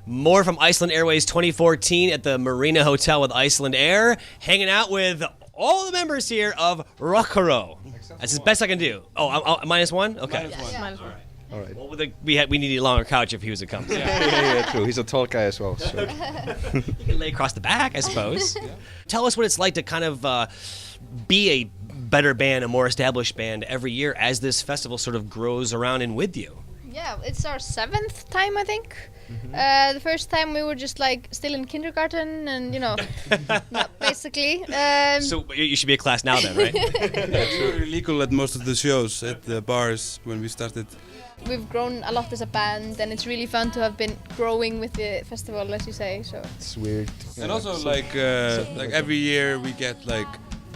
More from Iceland Airwaves 2014 at the Marina Hotel with Iceland Air, hanging out with all the members here of Rökkurró. That's as best I can do. Oh, -1? Okay. -1. All right. Well, we need a longer couch if he was to come. Yeah, true. He's a tall guy as well. So. You can lay across the back, I suppose. Tell us what it's like to kind of be a better band, a more established band every year as this festival sort of grows around and with you. Yeah, it's our 7th time, I think. The first time we were just like still in kindergarten and, you know, basically. So you should be a class now then, right? We were illegal at most of the shows at the bars when we started. We've grown a lot as a band, and it's really fun to have been growing with the festival, as you say. So It's weird. And also like every year we get like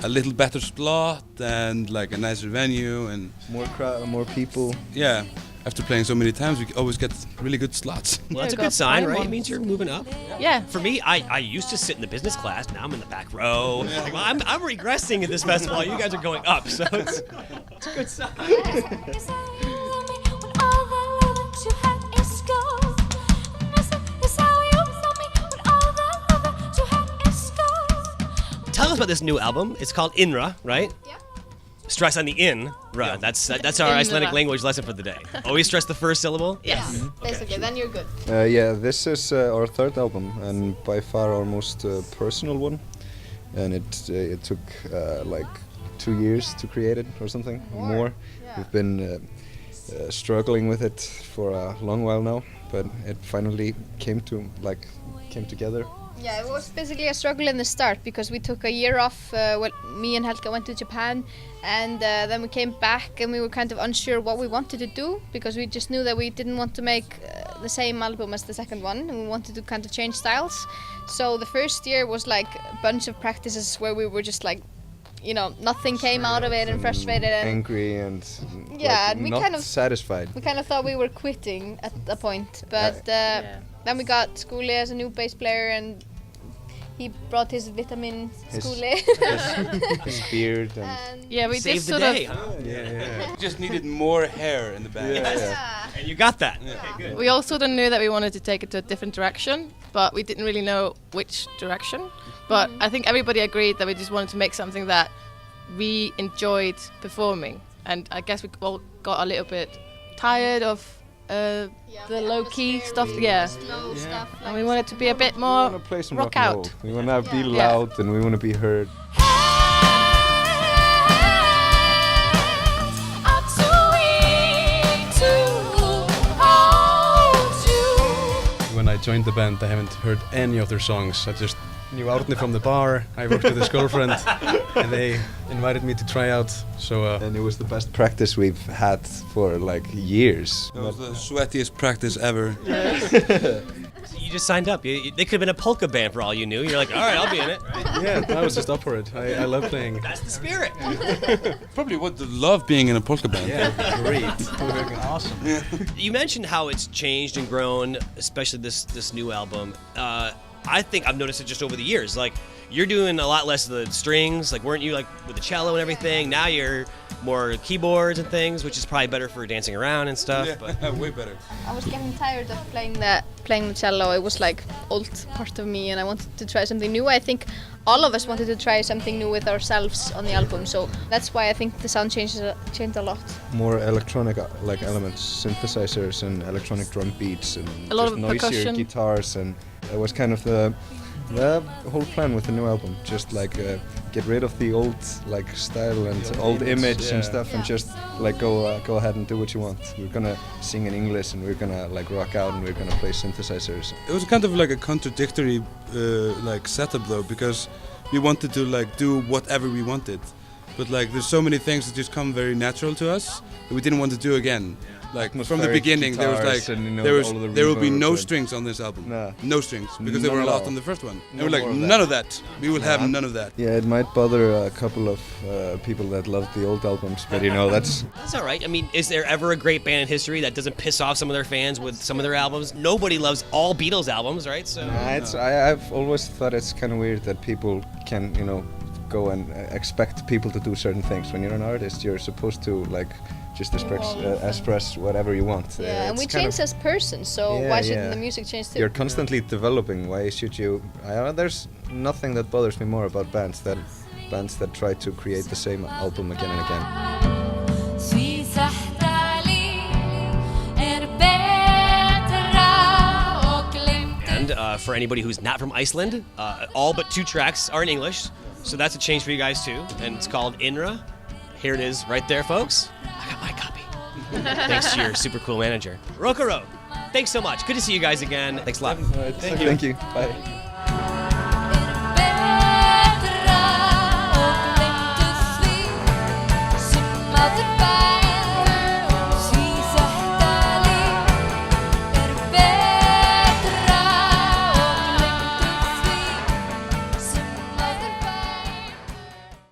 a little better slot and like a nicer venue and More crowd, more people. yeah. After playing so many times, we always get really good slots. Well, that's a Yeah, good sign, got right? fine It means you're moving up. yeah. For me, I used to sit in the business class. Now I'm in the back row. Like, well, I'm regressing at this festival. You guys are going up, so it's a good sign. Tell us about this new album. It's called Inra, right? Yeah. Stress on the in. Ra. That's our Inra. Icelandic language lesson for the day. Always stress the first syllable. Yes. Basically, then you're good. Yeah, this is our third album and by far our most personal one. And it took like 2 years to create it or something more. Yeah. We've been struggling with it for a long while now, but it finally came together. Yeah, it was basically a struggle in the start because we took a year off. Me and Helga went to Japan, and then we came back and we were kind of unsure what we wanted to do because we just knew that we didn't want to make the same album as the second one, and we wanted to kind of change styles. So the first year was like a bunch of practices where we were just like, you know, nothing came out of it and frustrated and Angry and Yeah, and we not kind of- satisfied. we kind of thought we were quitting at a point. But then we got Skuli as a new bass player, and he brought his vitamin Skuli. His beard and Yeah, we Save just the sort day, of. huh? We just needed more hair in the band. And you got that. Okay, good. We all sort of knew that we wanted to take it to a different direction, but we didn't really know which direction. But I think everybody agreed that we just wanted to make something that we enjoyed performing. And I guess we all got a little bit tired of the low-key stuff. Yeah. Slow stuff. And we wanted to be a bit we more want to play some rock rock and out. roll. We want to be Yeah. loud and we want to be heard. When I joined the band, I haven't heard any of their songs. I just knew Árni from the bar. I worked with his girlfriend, and they invited me to try out. So And it was the best practice we've had for like years. That was the sweatiest practice ever. You just signed up. They could have been a polka band for all you knew. You're like, all right, I'll be in it. Right? yeah, I was just up for it. I love playing. That's the spirit. Probably would love being in a polka band. Yeah, great. Awesome. You mentioned how it's changed and grown, especially this new album. I think I've noticed it just over the years. Like, you're doing a lot less of the strings. Like, weren't you like with the cello and everything? Now you're more keyboards and things, which is probably better for dancing around and stuff. But Yeah, way better. I was getting tired of playing the cello. It was like old part of me, and I wanted to try something new. I think all of us wanted to try something new with ourselves on the album, so that's why I think the sound changed a lot. More electronic like elements, synthesizers and electronic drum beats and A lot just of noisier percussion. guitars, and that was kind of the whole plan with the new album. Just like get rid of the old like style and old image and stuff, and just like go ahead and do what you want. We're gonna sing in English and we're gonna like rock out and we're gonna play synthesizers. It was kind of like a contradictory like setup though, because we wanted to like do whatever we wanted, but like there's so many things that just come very natural to us that we didn't want to do again. Like from the Atmospheric beginning, there was guitars like and, you know, there was all of the there will be reverb no and- strings on this album. Nah. No strings, because there None were a at lot all. on the first one. No And we're like, more of that. none of that. We will have none of that. Yeah, it might bother a couple of people that love the old albums, but you know that's that's all right. I mean, is there ever a great band in history that doesn't piss off some of their fans with some of their albums? Nobody loves all Beatles albums, right? So I've always thought it's kind of weird that people can, you know, go and expect people to do certain things. When you're an artist, you're supposed to like just express whatever you want. Yeah, and It's we kind change of- as persons, so Yeah, why shouldn't yeah. the music change too? You're constantly developing. Why should you? There's nothing that bothers me more about bands that try to create the same album again and again. And for anybody who's not from Iceland, all but 2 tracks are in English, so that's a change for you guys too. And it's called Inra. Here it is, right there, folks. I got my copy. Thanks to your super cool manager, Rökkurró. Thanks so much. Good to see you guys again. Thanks a lot. Thank you. Bye.